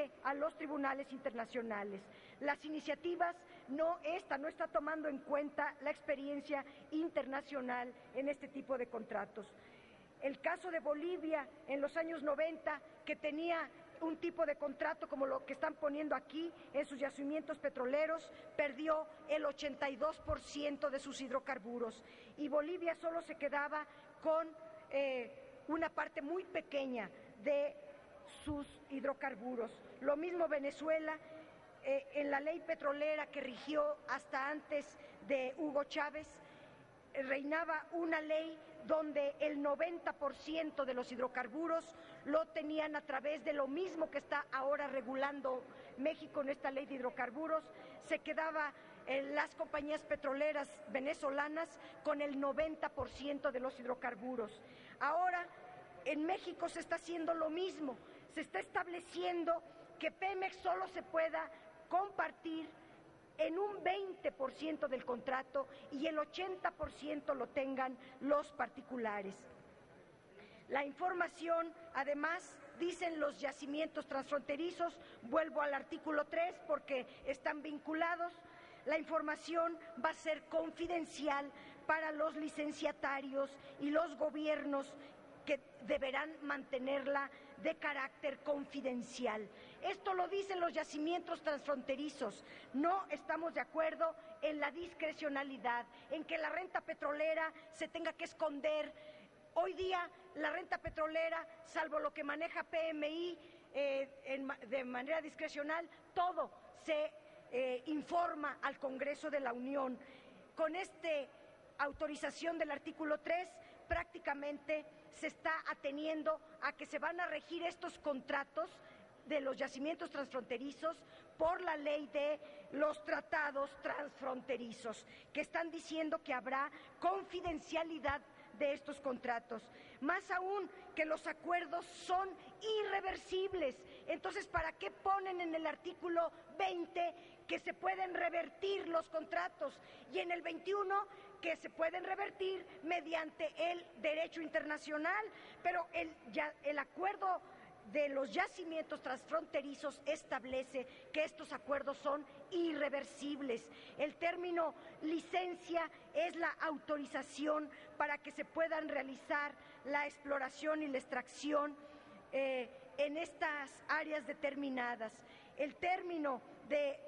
acude a los tribunales internacionales. Las iniciativas no está tomando en cuenta la experiencia internacional en este tipo de contratos. El caso de Bolivia en los años 90, que tenía un tipo de contrato como lo que están poniendo aquí en sus yacimientos petroleros, perdió el 82% de sus hidrocarburos y Bolivia solo se quedaba con una parte muy pequeña de sus hidrocarburos. Lo mismo Venezuela. En la ley petrolera que rigió hasta antes de Hugo Chávez, reinaba una ley donde el 90% de los hidrocarburos lo tenían a través de lo mismo que está ahora regulando México en esta ley de hidrocarburos. Se quedaba las compañías petroleras venezolanas con el 90% de los hidrocarburos. Ahora en México se está haciendo lo mismo, se está estableciendo que Pemex solo se pueda compartir en un 20% del contrato y el 80% lo tengan los particulares. La información, además, dicen los yacimientos transfronterizos, vuelvo al artículo 3 porque están vinculados, la información va a ser confidencial para los licenciatarios y los gobiernos que deberán mantenerla de carácter confidencial. Esto lo dicen los yacimientos transfronterizos. No estamos de acuerdo en la discrecionalidad, en que la renta petrolera se tenga que esconder. Hoy día la renta petrolera, salvo lo que maneja PMI de manera discrecional, todo se informa al Congreso de la Unión. Con esta autorización del artículo 3, prácticamente se está ateniendo a que se van a regir estos contratos de los yacimientos transfronterizos por la ley de los tratados transfronterizos, que están diciendo que habrá confidencialidad de estos contratos. Más aún, que los acuerdos son irreversibles. Entonces, ¿para qué ponen en el artículo 20 que se pueden revertir los contratos y en el 21 que se pueden revertir mediante el derecho internacional? Pero el acuerdo de los yacimientos transfronterizos establece que estos acuerdos son irreversibles. El término licencia es la autorización para que se puedan realizar la exploración y la extracción en estas áreas determinadas. El término de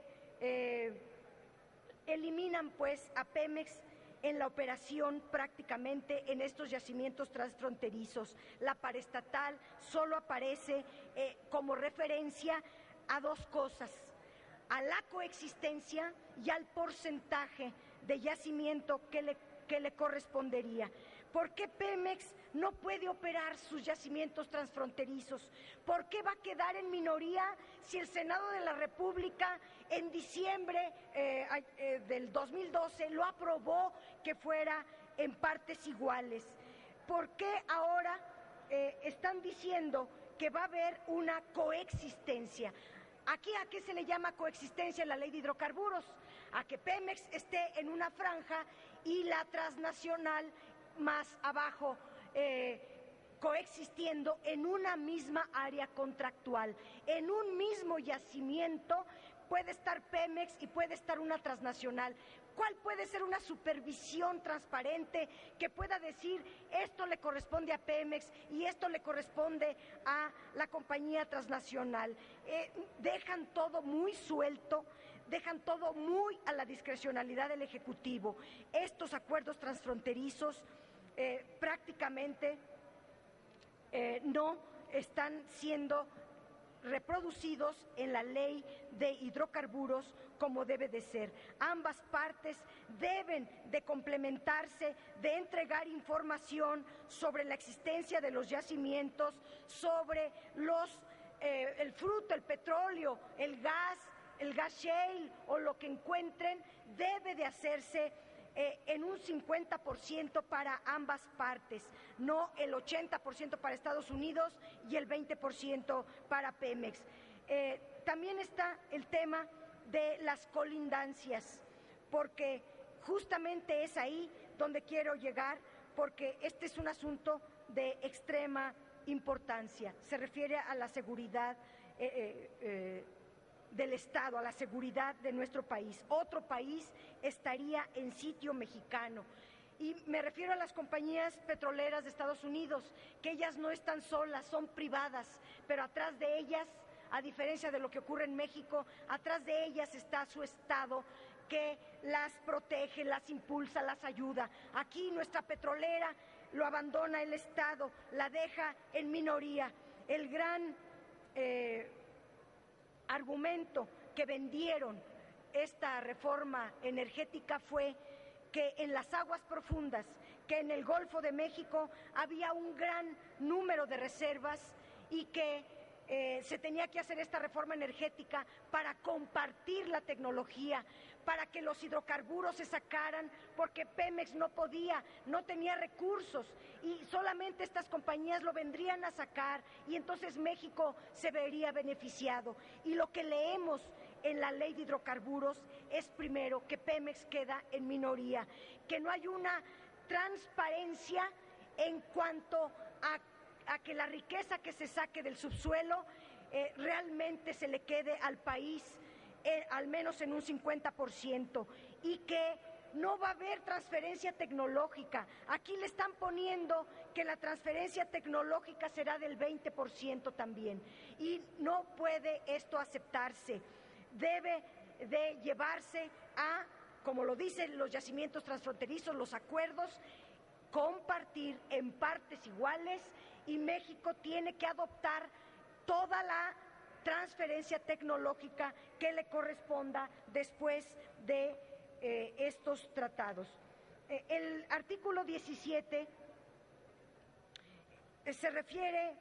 eliminan pues a Pemex en la operación prácticamente en estos yacimientos transfronterizos. La paraestatal solo aparece como referencia a dos cosas: a la coexistencia y al porcentaje de yacimiento que le correspondería. ¿Por qué Pemex no puede operar sus yacimientos transfronterizos? ¿Por qué va a quedar en minoría si el Senado de la República en diciembre del 2012 lo aprobó que fuera en partes iguales? ¿Por qué ahora están diciendo que va a haber una coexistencia? ¿Aquí a qué se le llama coexistencia en la ley de hidrocarburos? A que Pemex esté en una franja y la transnacional más abajo, coexistiendo en una misma área contractual. En un mismo yacimiento puede estar Pemex y puede estar una transnacional. ¿Cuál puede ser una supervisión transparente que pueda decir esto le corresponde a Pemex y esto le corresponde a la compañía transnacional? Dejan todo muy suelto, dejan todo muy a la discrecionalidad del Ejecutivo. Estos acuerdos transfronterizos prácticamente no están siendo reproducidos en la ley de hidrocarburos como debe de ser. Ambas partes deben de complementarse, de entregar información sobre la existencia de los yacimientos, sobre el fruto, el petróleo, el gas shale o lo que encuentren. Debe de hacerse en un 50% para ambas partes, no el 80% para Estados Unidos y el 20% para Pemex. También está el tema de las colindancias, porque justamente es ahí donde quiero llegar, porque este es un asunto de extrema importancia. Se refiere a la seguridad del Estado, a la seguridad de nuestro país. Otro país estaría en sitio mexicano. Y me refiero a las compañías petroleras de Estados Unidos, que ellas no están solas, son privadas, pero atrás de ellas, a diferencia de lo que ocurre en México, atrás de ellas está su Estado, que las protege, las impulsa, las ayuda. Aquí nuestra petrolera lo abandona el Estado, la deja en minoría. El gran argumento que vendieron esta reforma energética fue que en las aguas profundas, que en el Golfo de México había un gran número de reservas y que se tenía que hacer esta reforma energética para compartir la tecnología, para que los hidrocarburos se sacaran, porque Pemex no podía, no tenía recursos y solamente estas compañías lo vendrían a sacar y entonces México se vería beneficiado. Y lo que leemos en la ley de hidrocarburos es primero que Pemex queda en minoría, que no hay una transparencia en cuanto a que la riqueza que se saque del subsuelo realmente se le quede al país, al menos en un 50%, y que no va a haber transferencia tecnológica. Aquí le están poniendo que la transferencia tecnológica será del 20% también, y no puede esto aceptarse. Debe de llevarse a, como lo dicen los yacimientos transfronterizos, los acuerdos, compartir en partes iguales, y México tiene que adoptar toda la transferencia tecnológica que le corresponda después de estos tratados. El artículo 17 se refiere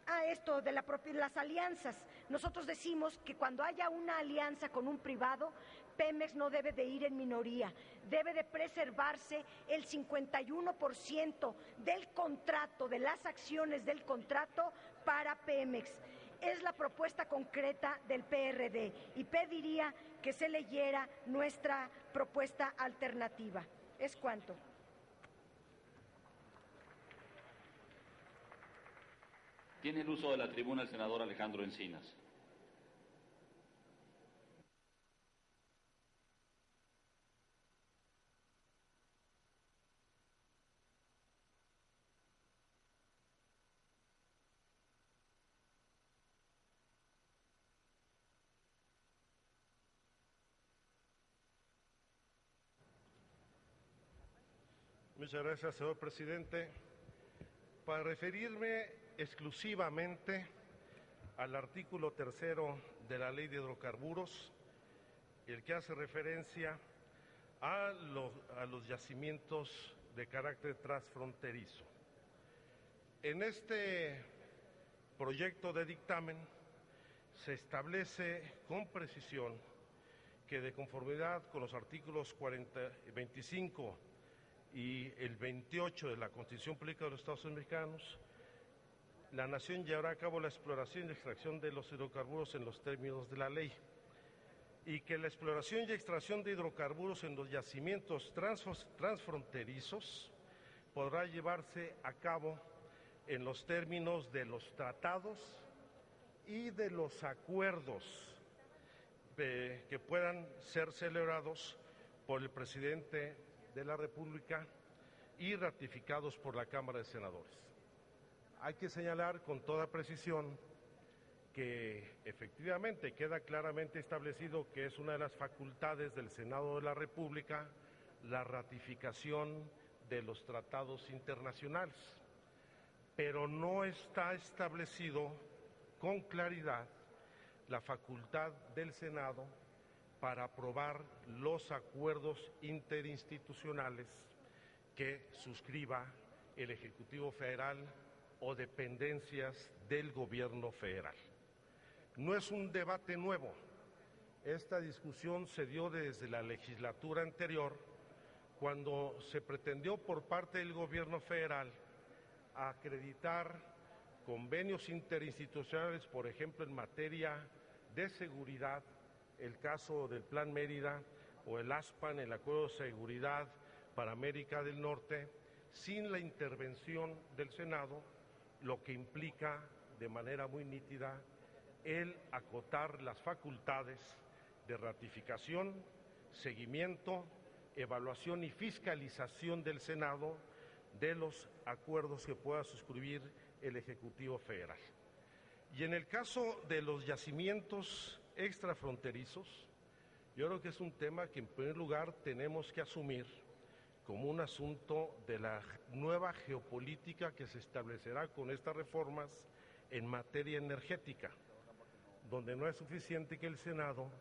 a esto de las alianzas. Nosotros decimos que cuando haya una alianza con un privado, Pemex no debe de ir en minoría, debe de preservarse el 51% del contrato, de las acciones del contrato para Pemex. Es la propuesta concreta del PRD y pediría que se leyera nuestra propuesta alternativa. Es cuanto. Tiene el uso de la tribuna el senador Alejandro Encinas. Muchas gracias, señor presidente. Para referirme exclusivamente al artículo 3º de la Ley de Hidrocarburos, el que hace referencia a los yacimientos de carácter transfronterizo. En este proyecto de dictamen se establece con precisión que, de conformidad con los artículos 25 y el 28 de la Constitución Política de los Estados Unidos Mexicanos, la Nación llevará a cabo la exploración y extracción de los hidrocarburos en los términos de la ley, y que la exploración y extracción de hidrocarburos en los yacimientos transfronterizos podrá llevarse a cabo en los términos de los tratados y de los acuerdos que puedan ser celebrados por el presidente de la República y ratificados por la Cámara de Senadores. Hay que señalar con toda precisión que efectivamente queda claramente establecido que es una de las facultades del Senado de la República la ratificación de los tratados internacionales, pero no está establecido con claridad la facultad del Senado para aprobar los acuerdos interinstitucionales que suscriba el Ejecutivo Federal o dependencias del Gobierno Federal. No es un debate nuevo. Esta discusión se dio desde la legislatura anterior, cuando se pretendió por parte del Gobierno Federal acreditar convenios interinstitucionales, por ejemplo, en materia de seguridad, el caso del Plan Mérida o el ASPAN, el Acuerdo de Seguridad para América del Norte, sin la intervención del Senado, lo que implica de manera muy nítida el acotar las facultades de ratificación, seguimiento, evaluación y fiscalización del Senado de los acuerdos que pueda suscribir el Ejecutivo Federal. Y en el caso de los yacimientos extrafronterizos, yo creo que es un tema que en primer lugar tenemos que asumir como un asunto de la nueva geopolítica que se establecerá con estas reformas en materia energética, donde no es suficiente que el Senado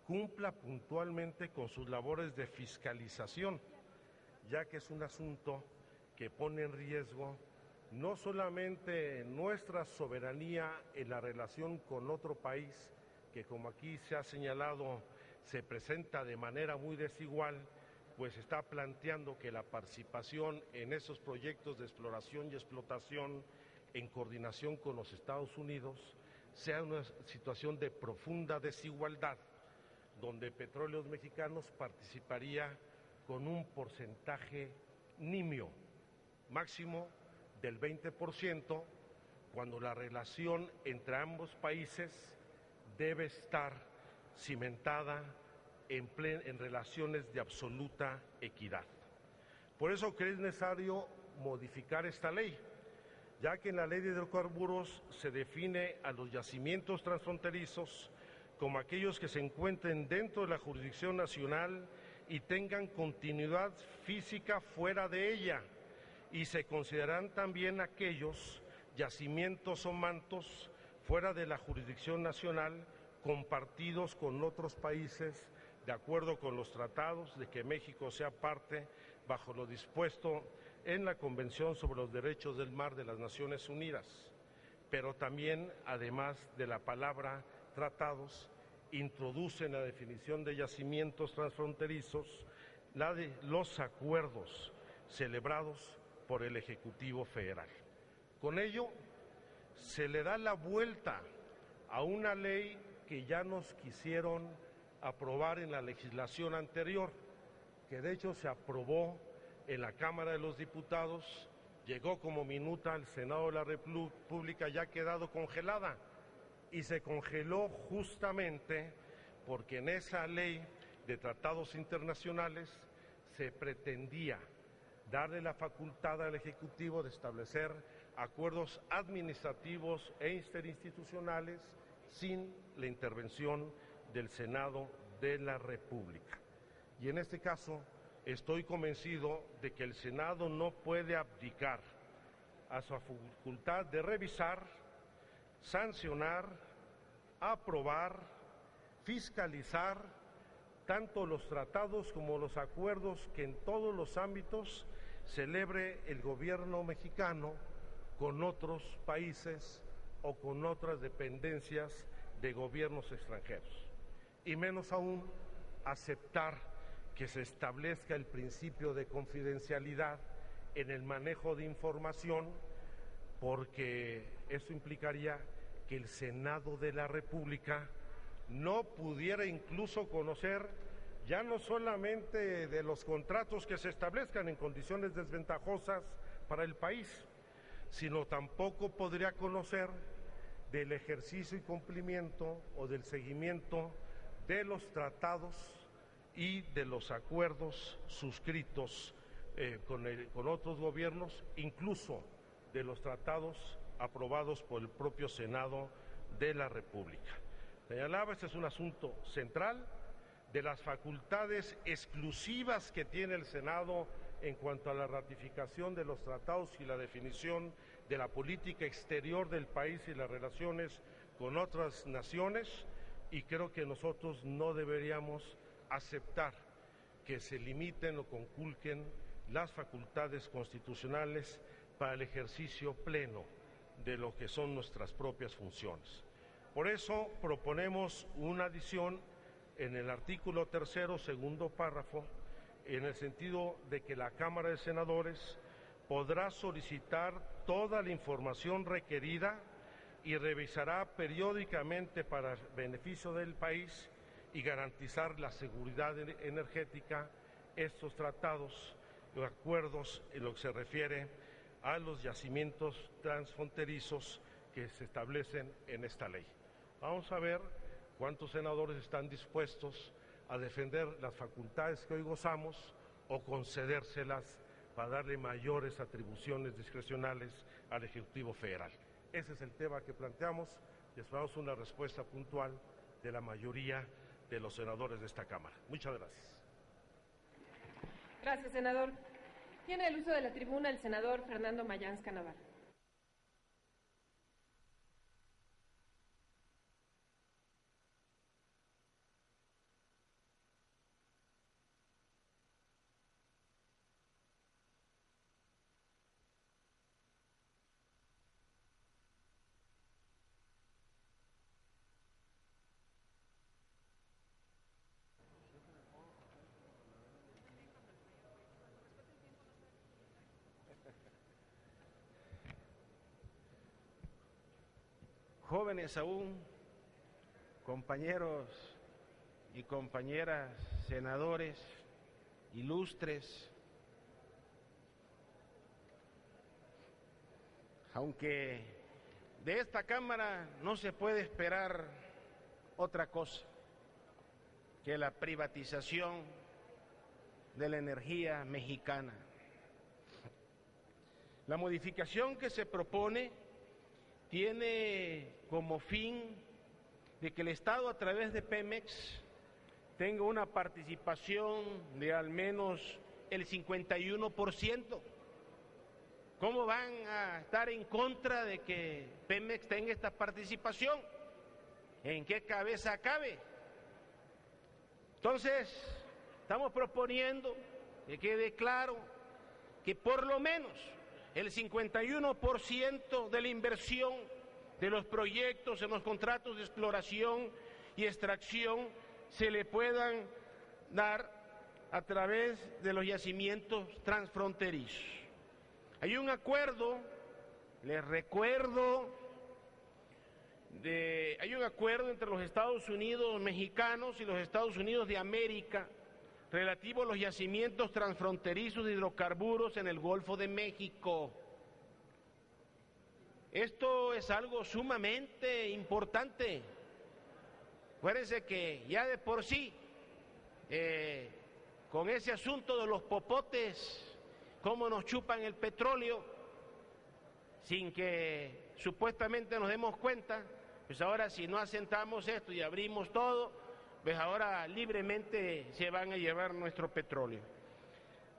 cumpla puntualmente con sus labores de fiscalización, ya que es un asunto que pone en riesgo no solamente nuestra soberanía en la relación con otro país, que como aquí se ha señalado, se presenta de manera muy desigual, pues está planteando que la participación en esos proyectos de exploración y explotación en coordinación con los Estados Unidos sea una situación de profunda desigualdad, donde Petróleos Mexicanos participaría con un porcentaje nimio, máximo del 20%, cuando la relación entre ambos países debe estar cimentada en relaciones de absoluta equidad. Por eso que es necesario modificar esta ley, ya que en la Ley de Hidrocarburos se define a los yacimientos transfronterizos como aquellos que se encuentren dentro de la jurisdicción nacional y tengan continuidad física fuera de ella, y se considerarán también aquellos yacimientos o mantos fuera de la jurisdicción nacional compartidos con otros países de acuerdo con los tratados de que México sea parte bajo lo dispuesto en la Convención sobre los Derechos del Mar de las Naciones Unidas, pero también, además de la palabra tratados, introduce en la definición de yacimientos transfronterizos la de los acuerdos celebrados por el Ejecutivo Federal. Con ello, se le da la vuelta a una ley que ya nos quisieron aprobar en la legislación anterior, que de hecho se aprobó en la Cámara de los Diputados, llegó como minuta al Senado de la República, ya ha quedado congelada, y se congeló justamente porque en esa ley de tratados internacionales se pretendía darle la facultad al Ejecutivo de establecer acuerdos administrativos e interinstitucionales sin la intervención del Senado de la República. Y en este caso estoy convencido de que el Senado no puede abdicar a su facultad de revisar, sancionar, aprobar, fiscalizar tanto los tratados como los acuerdos que en todos los ámbitos celebre el gobierno mexicano con otros países o con otras dependencias de gobiernos extranjeros. Y menos aún aceptar que se establezca el principio de confidencialidad en el manejo de información, porque eso implicaría que el Senado de la República no pudiera incluso conocer ya no solamente de los contratos que se establezcan en condiciones desventajosas para el país, sino tampoco podría conocer del ejercicio y cumplimiento o del seguimiento de los tratados y de los acuerdos suscritos con otros gobiernos, incluso de los tratados aprobados por el propio Senado de la República. Señalaba, este es un asunto central de las facultades exclusivas que tiene el Senado en cuanto a la ratificación de los tratados y la definición de la política exterior del país y las relaciones con otras naciones, y creo que nosotros no deberíamos aceptar que se limiten o conculquen las facultades constitucionales para el ejercicio pleno de lo que son nuestras propias funciones. Por eso proponemos una adición en el artículo 3º, segundo párrafo, en el sentido de que la Cámara de Senadores podrá solicitar toda la información requerida y revisará periódicamente para beneficio del país y garantizar la seguridad energética estos tratados o acuerdos en lo que se refiere a los yacimientos transfronterizos que se establecen en esta ley. Vamos a ver cuántos senadores están dispuestos a defender las facultades que hoy gozamos o concedérselas para darle mayores atribuciones discrecionales al Ejecutivo Federal. Ese es el tema que planteamos y esperamos una respuesta puntual de la mayoría de los senadores de esta Cámara. Muchas gracias. Gracias, senador. Tiene el uso de la tribuna el senador Fernando Mayansca Navarro. Jóvenes aún, compañeros y compañeras senadores, ilustres, aunque de esta Cámara no se puede esperar otra cosa que la privatización de la energía mexicana. La modificación que se propone tiene como fin de que el Estado a través de Pemex tenga una participación de al menos el 51%. ¿Cómo van a estar en contra de que Pemex tenga esta participación? ¿En qué cabeza cabe? Entonces, estamos proponiendo que quede claro que por lo menos el 51% de la inversión de los proyectos en los contratos de exploración y extracción se le puedan dar a través de los yacimientos transfronterizos. Hay un acuerdo, les recuerdo, hay un acuerdo entre los Estados Unidos mexicanos y los Estados Unidos de América relativo a los yacimientos transfronterizos de hidrocarburos en el Golfo de México. Esto es algo sumamente importante. Acuérdense que ya de por sí, con ese asunto de los popotes, cómo nos chupan el petróleo, sin que supuestamente nos demos cuenta, pues ahora si no asentamos esto y abrimos todo, pues ahora libremente se van a llevar nuestro petróleo.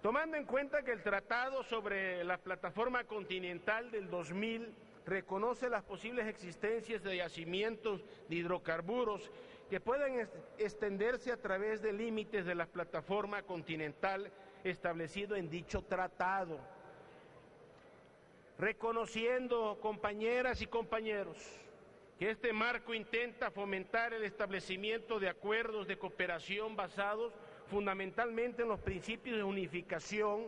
Tomando en cuenta que el Tratado sobre la Plataforma Continental del 2000 reconoce las posibles existencias de yacimientos de hidrocarburos que pueden extenderse a través de límites de la Plataforma Continental establecido en dicho tratado. Reconociendo, compañeras y compañeros, que este marco intenta fomentar el establecimiento de acuerdos de cooperación basados fundamentalmente en los principios de unificación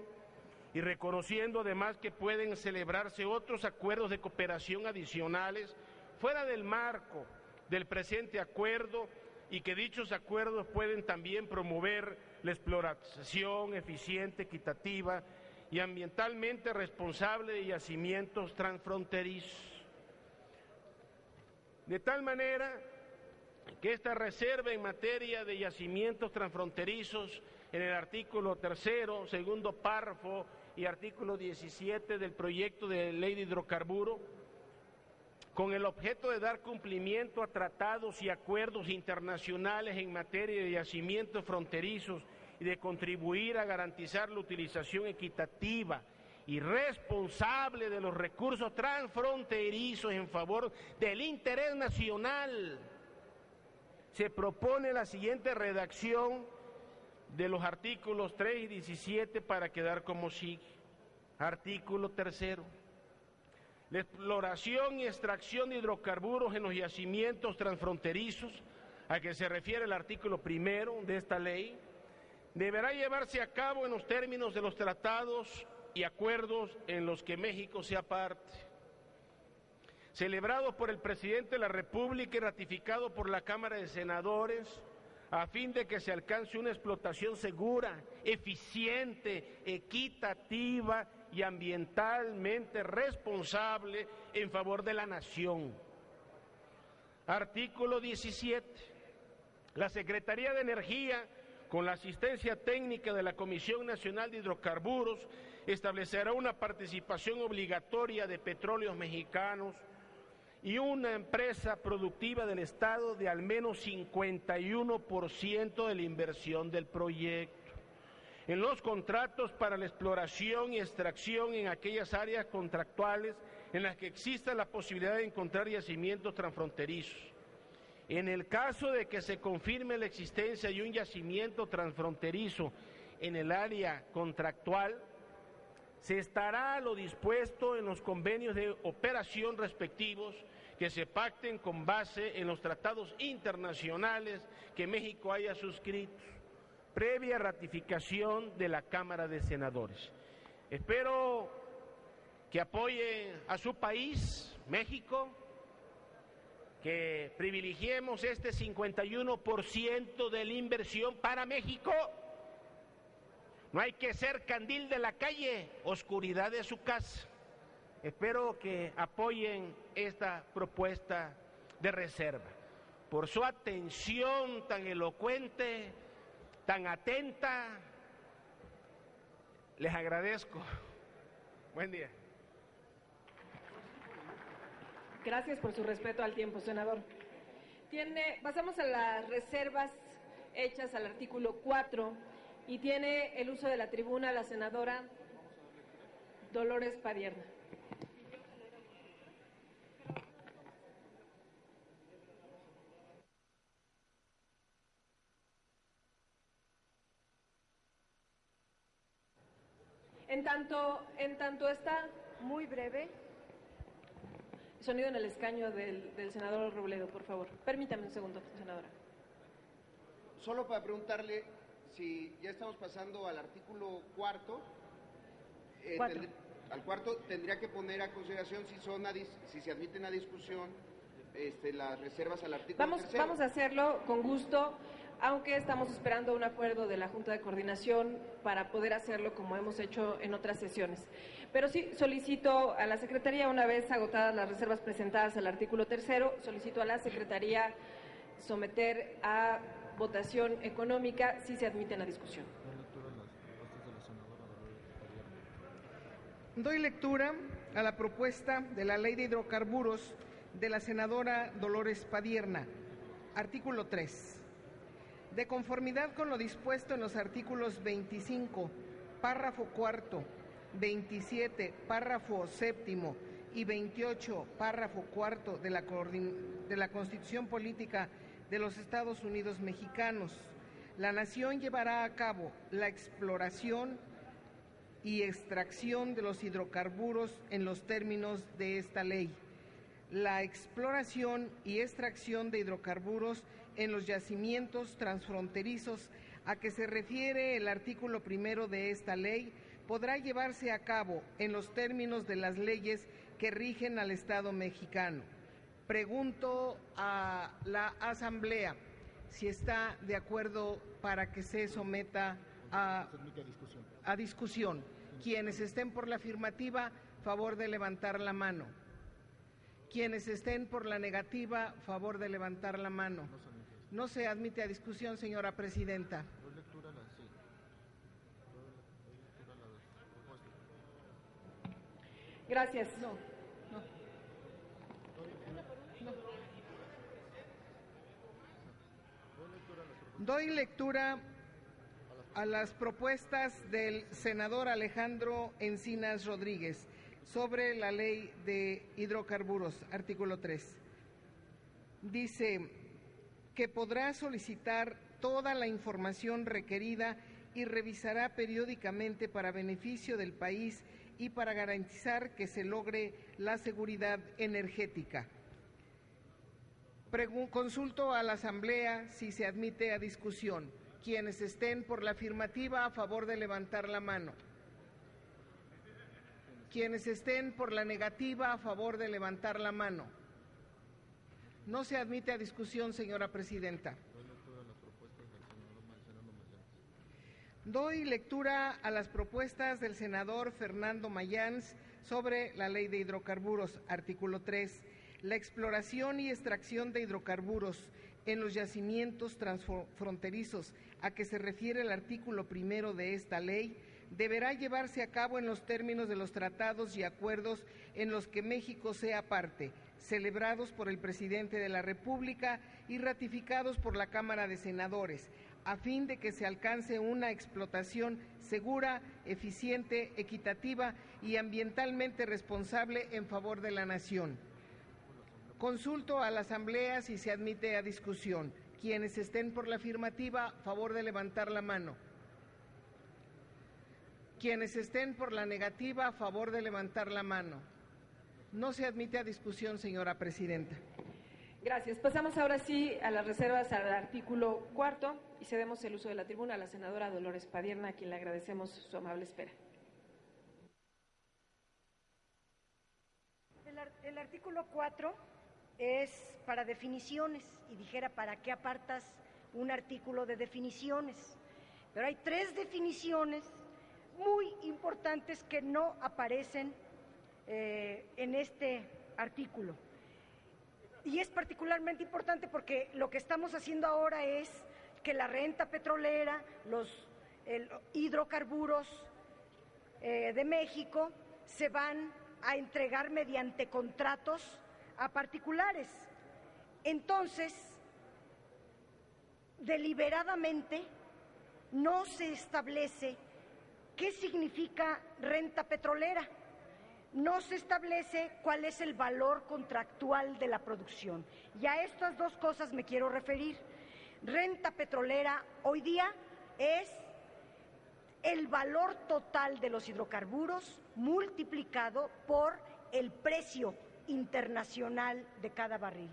y reconociendo además que pueden celebrarse otros acuerdos de cooperación adicionales fuera del marco del presente acuerdo y que dichos acuerdos pueden también promover la exploración eficiente, equitativa y ambientalmente responsable de yacimientos transfronterizos. De tal manera que esta reserva en materia de yacimientos transfronterizos en el artículo 3º, segundo párrafo y artículo 17 del proyecto de ley de hidrocarburo, con el objeto de dar cumplimiento a tratados y acuerdos internacionales en materia de yacimientos fronterizos y de contribuir a garantizar la utilización equitativa y responsable de los recursos transfronterizos en favor del interés nacional, se propone la siguiente redacción de los artículos 3 y 17 para quedar como sigue. Artículo 3º. La exploración y extracción de hidrocarburos en los yacimientos transfronterizos, a que se refiere el artículo 1 de esta ley, deberá llevarse a cabo en los términos de los tratados y acuerdos en los que México sea parte, celebrado por el presidente de la República y ratificado por la Cámara de Senadores, a fin de que se alcance una explotación segura, eficiente, equitativa y ambientalmente responsable en favor de la nación. Artículo 17. La Secretaría de Energía, con la asistencia técnica de la Comisión Nacional de Hidrocarburos, establecerá una participación obligatoria de Petróleos Mexicanos y una empresa productiva del Estado de al menos 51% de la inversión del proyecto en los contratos para la exploración y extracción en aquellas áreas contractuales en las que exista la posibilidad de encontrar yacimientos transfronterizos. En el caso de que se confirme la existencia de un yacimiento transfronterizo en el área contractual, se estará a lo dispuesto en los convenios de operación respectivos que se pacten con base en los tratados internacionales que México haya suscrito, previa ratificación de la Cámara de Senadores. Espero que apoyen a su país, México, que privilegiemos este 51% de la inversión para México. No hay que ser candil de la calle, oscuridad de su casa. Espero que apoyen esta propuesta de reserva. Por su atención tan elocuente, tan atenta, les agradezco. Buen día. Gracias por su respeto al tiempo, senador. Pasamos a las reservas hechas al artículo 4 y tiene el uso de la tribuna la senadora Dolores Padierna. En tanto está Muy breve. sonido en el escaño del senador Robledo, por favor. Permítame un segundo, senadora. Solo para preguntarle si ya estamos pasando al artículo cuarto. Al cuarto tendría que poner a consideración si se admiten a discusión las reservas al artículo tercero. Vamos a hacerlo con gusto, aunque estamos esperando un acuerdo de la Junta de Coordinación para poder hacerlo como hemos hecho en otras sesiones. Pero sí solicito a la Secretaría, una vez agotadas las reservas presentadas al artículo tercero, solicito a la Secretaría someter a votación económica si se admiten a discusión. Doy lectura a la propuesta de la Ley de Hidrocarburos de la senadora Dolores Padierna. Artículo 3. De conformidad con lo dispuesto en los artículos 25, párrafo cuarto, 27, párrafo séptimo y 28, párrafo cuarto de la Constitución Política de los Estados Unidos Mexicanos, la Nación llevará a cabo la exploración y extracción de los hidrocarburos en los términos de esta ley. La exploración y extracción de hidrocarburos en los yacimientos transfronterizos a que se refiere el artículo primero de esta ley podrá llevarse a cabo en los términos de las leyes que rigen al Estado mexicano. Pregunto a la Asamblea si está de acuerdo para que se someta a discusión. Quienes estén por la afirmativa, favor de levantar la mano. Quienes estén por la negativa, favor de levantar la mano. No se admite a discusión, señora presidenta. Gracias. Doy lectura a las propuestas del senador Alejandro Encinas Rodríguez sobre la ley de hidrocarburos, artículo 3. Dice que podrá solicitar toda la información requerida y revisará periódicamente para beneficio del país y para garantizar que se logre la seguridad energética. Consulto a la Asamblea si se admite a discusión. Quienes estén por la afirmativa, a favor de levantar la mano. Quienes estén por la negativa, a favor de levantar la mano. No se admite a discusión, señora presidenta. Doy lectura a las propuestas del senador Fernando Mayans sobre la Ley de Hidrocarburos. Artículo 3. La exploración y extracción de hidrocarburos en los yacimientos transfronterizos a que se refiere el artículo 1 de esta ley deberá llevarse a cabo en los términos de los tratados y acuerdos en los que México sea parte, celebrados por el presidente de la República y ratificados por la Cámara de Senadores, a fin de que se alcance una explotación segura, eficiente, equitativa y ambientalmente responsable en favor de la nación. Consulto a la Asamblea si se admite a discusión. Quienes estén por la afirmativa, favor de levantar la mano. Quienes estén por la negativa, a favor de levantar la mano. No se admite a discusión, señora presidenta. Gracias. Pasamos ahora sí a las reservas al artículo 4 y cedemos el uso de la tribuna a la senadora Dolores Padierna, a quien le agradecemos su amable espera. El artículo 4 es para definiciones y dijera, ¿para qué apartas un artículo de definiciones? Pero hay 3 definiciones muy importantes que no aparecen en este artículo. Y es particularmente importante porque lo que estamos haciendo ahora es que la renta petrolera, los hidrocarburos de México se van a entregar mediante contratos a particulares. Entonces, deliberadamente no se establece qué significa renta petrolera. No se establece cuál es el valor contractual de la producción. Y a estas 2 cosas me quiero referir. Renta petrolera hoy día es el valor total de los hidrocarburos multiplicado por el precio internacional de cada barril.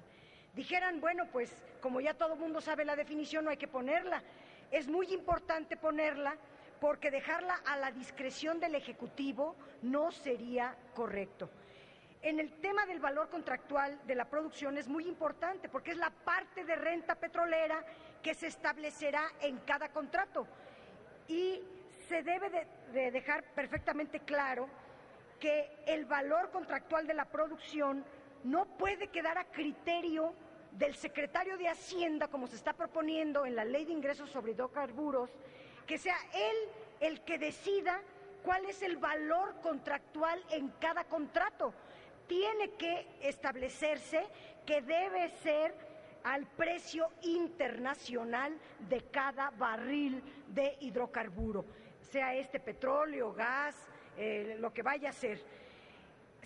Dijeran, bueno, pues como ya todo el mundo sabe la definición, no hay que ponerla. Es muy importante ponerla, porque dejarla a la discreción del Ejecutivo no sería correcto. En el tema del valor contractual de la producción es muy importante, porque es la parte de renta petrolera que se establecerá en cada contrato. Y se debe de dejar perfectamente claro que el valor contractual de la producción no puede quedar a criterio del secretario de Hacienda, como se está proponiendo en la Ley de Ingresos sobre Hidrocarburos, que sea él el que decida cuál es el valor contractual en cada contrato. Tiene que establecerse que debe ser al precio internacional de cada barril de hidrocarburo, sea este petróleo, gas, lo que vaya a ser.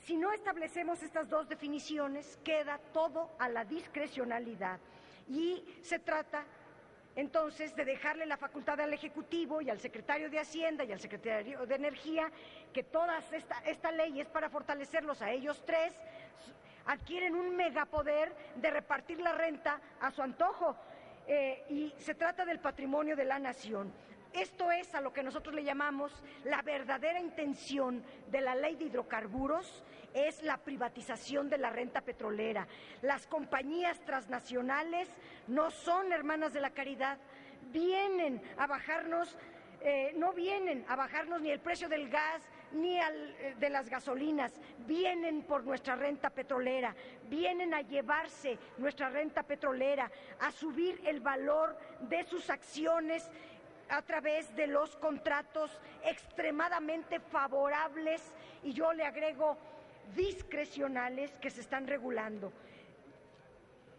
Si no establecemos estas 2 definiciones, queda todo a la discrecionalidad y se trata entonces de dejarle la facultad al Ejecutivo y al secretario de Hacienda y al secretario de Energía, que toda esta ley es para fortalecerlos a ellos 3, adquieren un megapoder de repartir la renta a su antojo, y se trata del patrimonio de la nación. Esto es a lo que nosotros le llamamos la verdadera intención de la Ley de Hidrocarburos, es la privatización de la renta petrolera. Las compañías transnacionales no son hermanas de la caridad, vienen a bajarnos, no vienen a bajarnos ni el precio del gas ni de las gasolinas, vienen por nuestra renta petrolera, vienen a llevarse nuestra renta petrolera, a subir el valor de sus acciones a través de los contratos extremadamente favorables, y yo le agrego discrecionales, que se están regulando.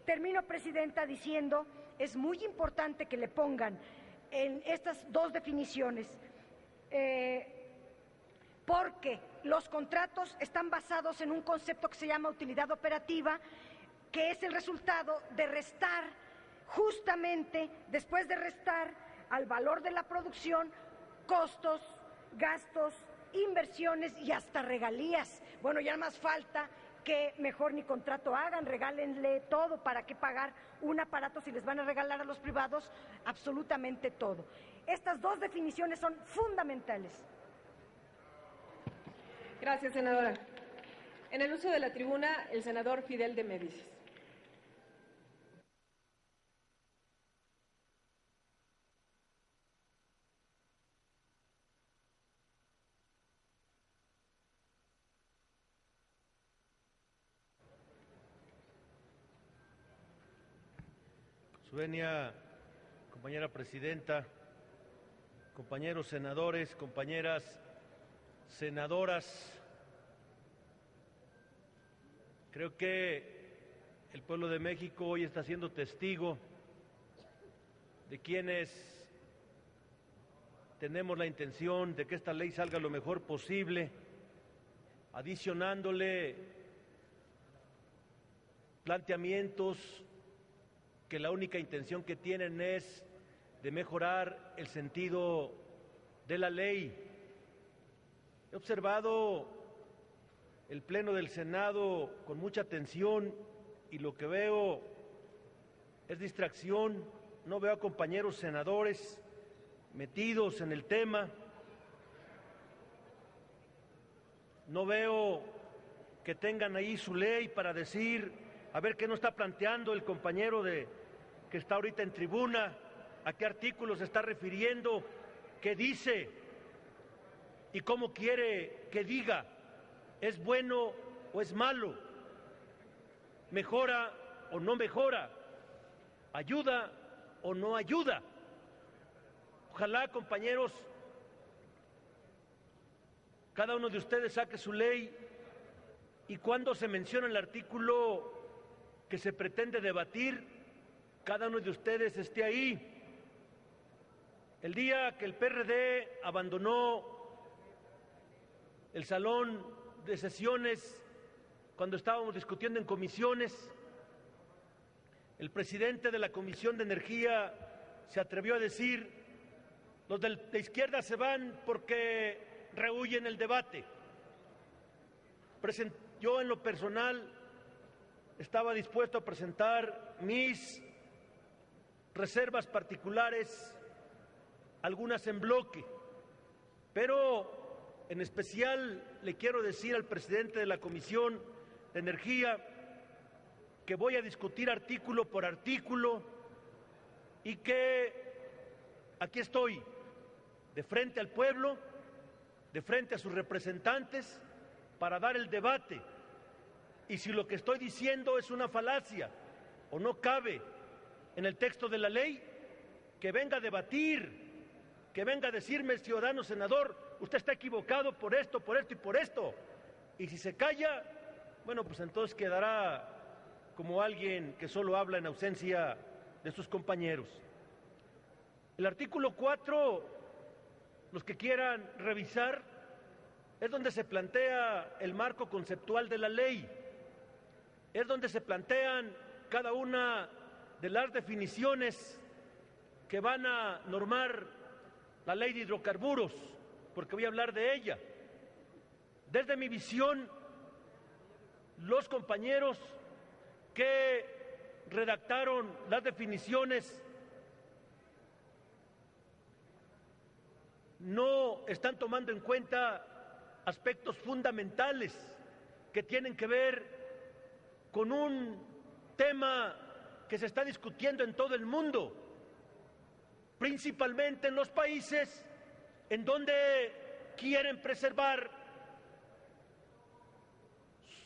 Termino, Presidenta, diciendo, es muy importante que le pongan en estas 2 definiciones, porque los contratos están basados en un concepto que se llama utilidad operativa, que es el resultado de restar, justamente después de restar al valor de la producción, costos, gastos, inversiones y hasta regalías. Bueno, ya más falta que mejor ni contrato hagan, regálenle todo. ¿Para qué pagar un aparato si les van a regalar a los privados absolutamente todo? Estas 2 definiciones son fundamentales. Gracias, senadora. En el uso de la tribuna, el senador Fidel de Médicis. Su venia, compañera presidenta, compañeros senadores, compañeras senadoras, creo que el pueblo de México hoy está siendo testigo de quienes tenemos la intención de que esta ley salga lo mejor posible, adicionándole planteamientos que la única intención que tienen es de mejorar el sentido de la ley. He observado el Pleno del Senado con mucha atención y lo que veo es distracción. No veo a compañeros senadores metidos en el tema. No veo que tengan ahí su ley para decir, a ver qué nos está planteando el compañero que está ahorita en tribuna, a qué artículo se está refiriendo, qué dice y cómo quiere que diga, es bueno o es malo, mejora o no mejora, ayuda o no ayuda. Ojalá, compañeros, cada uno de ustedes saque su ley y cuando se menciona el artículo que se pretende debatir, cada uno de ustedes esté ahí. El día que el PRD abandonó el salón de sesiones cuando estábamos discutiendo en comisiones, el presidente de la Comisión de Energía se atrevió a decir: los de la izquierda se van porque rehúyen el debate. Yo en lo personal estaba dispuesto a presentar mis reservas particulares, algunas en bloque, pero en especial le quiero decir al presidente de la Comisión de Energía que voy a discutir artículo por artículo y que aquí estoy, de frente al pueblo, de frente a sus representantes, para dar el debate. Y si lo que estoy diciendo es una falacia o no cabe en el texto de la ley, que venga a debatir, que venga a decirme, ciudadano senador, usted está equivocado por esto y por esto. Y si se calla, bueno, pues entonces quedará como alguien que solo habla en ausencia de sus compañeros. El artículo 4, los que quieran revisar, es donde se plantea el marco conceptual de la ley, es donde se plantean cada una de las definiciones que van a normar la ley de hidrocarburos, porque voy a hablar de ella. Desde mi visión, los compañeros que redactaron las definiciones no están tomando en cuenta aspectos fundamentales que tienen que ver con un tema que se está discutiendo en todo el mundo, principalmente en los países en donde quieren preservar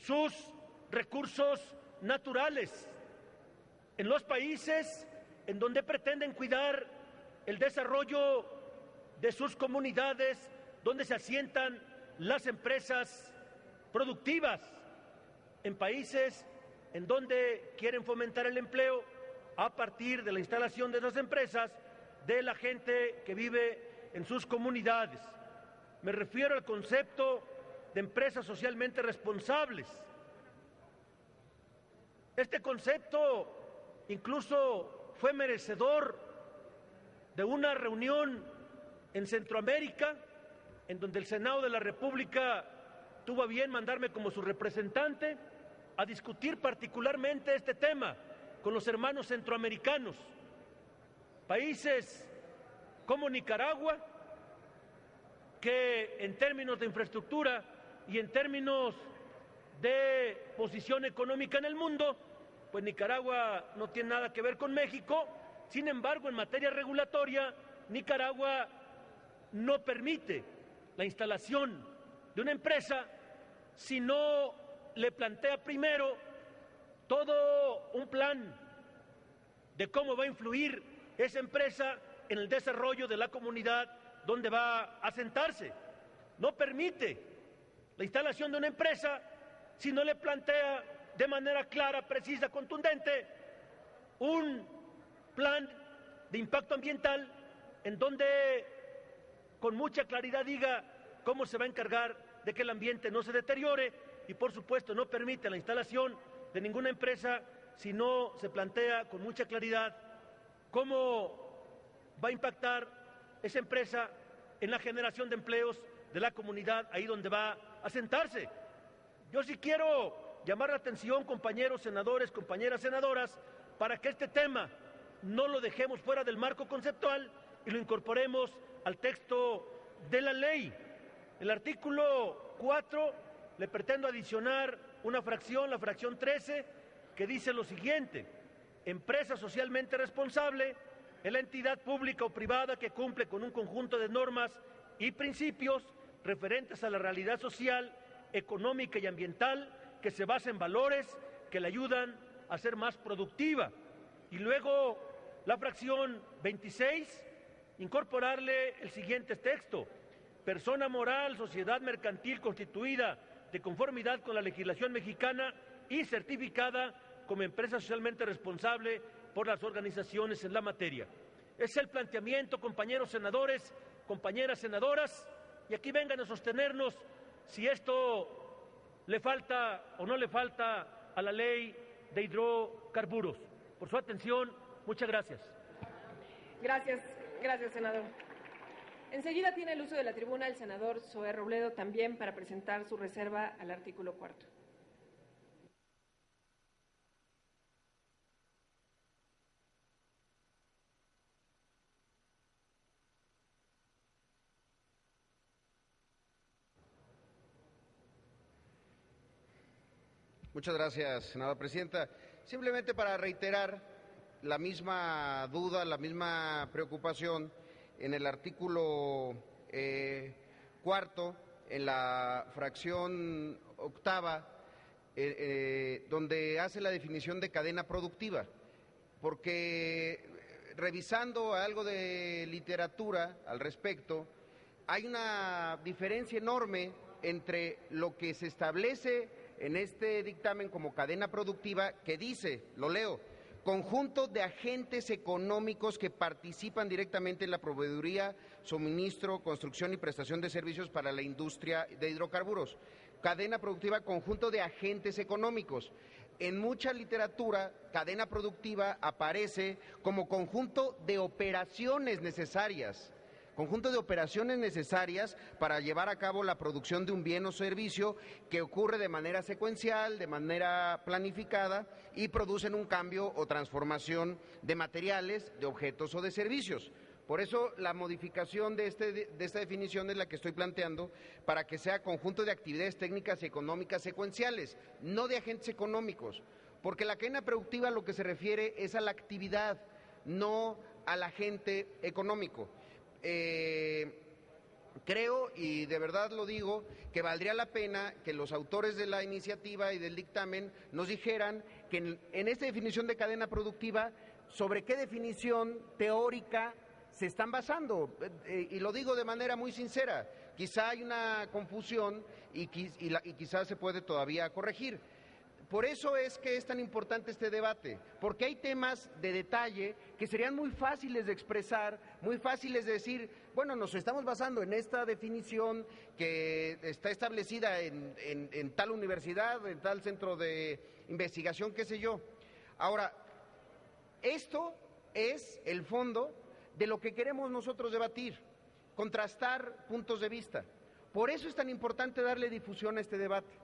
sus recursos naturales, en los países en donde pretenden cuidar el desarrollo de sus comunidades, donde se asientan las empresas productivas, en países en donde quieren fomentar el empleo a partir de la instalación de esas empresas de la gente que vive en sus comunidades. Me refiero al concepto de empresas socialmente responsables. Este concepto incluso fue merecedor de una reunión en Centroamérica, en donde el Senado de la República tuvo a bien mandarme como su representante a discutir particularmente este tema con los hermanos centroamericanos. Países como Nicaragua, que en términos de infraestructura y en términos de posición económica en el mundo, pues Nicaragua no tiene nada que ver con México. Sin embargo, en materia regulatoria, Nicaragua no permite la instalación de una empresa si no le plantea primero todo un plan de cómo va a influir esa empresa en el desarrollo de la comunidad donde va a asentarse. No permite la instalación de una empresa si no le plantea de manera clara, precisa, contundente un plan de impacto ambiental en donde con mucha claridad diga cómo se va a encargar de que el ambiente no se deteriore y, por supuesto, no permite la instalación de ninguna empresa si no se plantea con mucha claridad cómo va a impactar esa empresa en la generación de empleos de la comunidad ahí donde va a sentarse. Yo sí quiero llamar la atención, compañeros senadores, compañeras senadoras, para que este tema no lo dejemos fuera del marco conceptual y lo incorporemos al texto de la ley. El artículo 4 le pretendo adicionar una fracción, la fracción 13, que dice lo siguiente: empresa socialmente responsable es la entidad pública o privada que cumple con un conjunto de normas y principios referentes a la realidad social, económica y ambiental que se basa en valores que le ayudan a ser más productiva. Y luego la fracción 26, incorporarle el siguiente texto: persona moral, sociedad mercantil constituida de conformidad con la legislación mexicana y certificada como empresa socialmente responsable por las organizaciones en la materia. Es el planteamiento, compañeros senadores, compañeras senadoras, y aquí vengan a sostenernos si esto le falta o no le falta a la ley de hidrocarburos. Por su atención, muchas gracias. Gracias, senador. Enseguida tiene el uso de la tribuna el senador Zoé Robledo también para presentar su reserva al artículo 4. Muchas gracias, senadora presidenta. Simplemente para reiterar la misma duda, la misma preocupación en el artículo 4, en la fracción 8, donde hace la definición de cadena productiva, porque revisando algo de literatura al respecto, hay una diferencia enorme entre lo que se establece en este dictamen como cadena productiva, que dice, lo leo: conjunto de agentes económicos que participan directamente en la proveeduría, suministro, construcción y prestación de servicios para la industria de hidrocarburos. Cadena productiva, conjunto de agentes económicos. En mucha literatura, cadena productiva aparece como conjunto de operaciones necesarias. Conjunto de operaciones necesarias para llevar a cabo la producción de un bien o servicio que ocurre de manera secuencial, de manera planificada y producen un cambio o transformación de materiales, de objetos o de servicios. Por eso la modificación de esta definición es la que estoy planteando, para que sea conjunto de actividades técnicas y económicas secuenciales, no de agentes económicos, porque la cadena productiva a lo que se refiere es a la actividad, no al agente económico. Creo, y de verdad lo digo, que valdría la pena que los autores de la iniciativa y del dictamen nos dijeran que en esta definición de cadena productiva, sobre qué definición teórica se están basando, y lo digo de manera muy sincera. Quizá hay una confusión y quizás se puede todavía corregir. Por eso es que es tan importante este debate, porque hay temas de detalle que serían muy fáciles de expresar, muy fáciles de decir, bueno, nos estamos basando en esta definición que está establecida en tal universidad, en tal centro de investigación, qué sé yo. Ahora, esto es el fondo de lo que queremos nosotros debatir, contrastar puntos de vista. Por eso es tan importante darle difusión a este debate.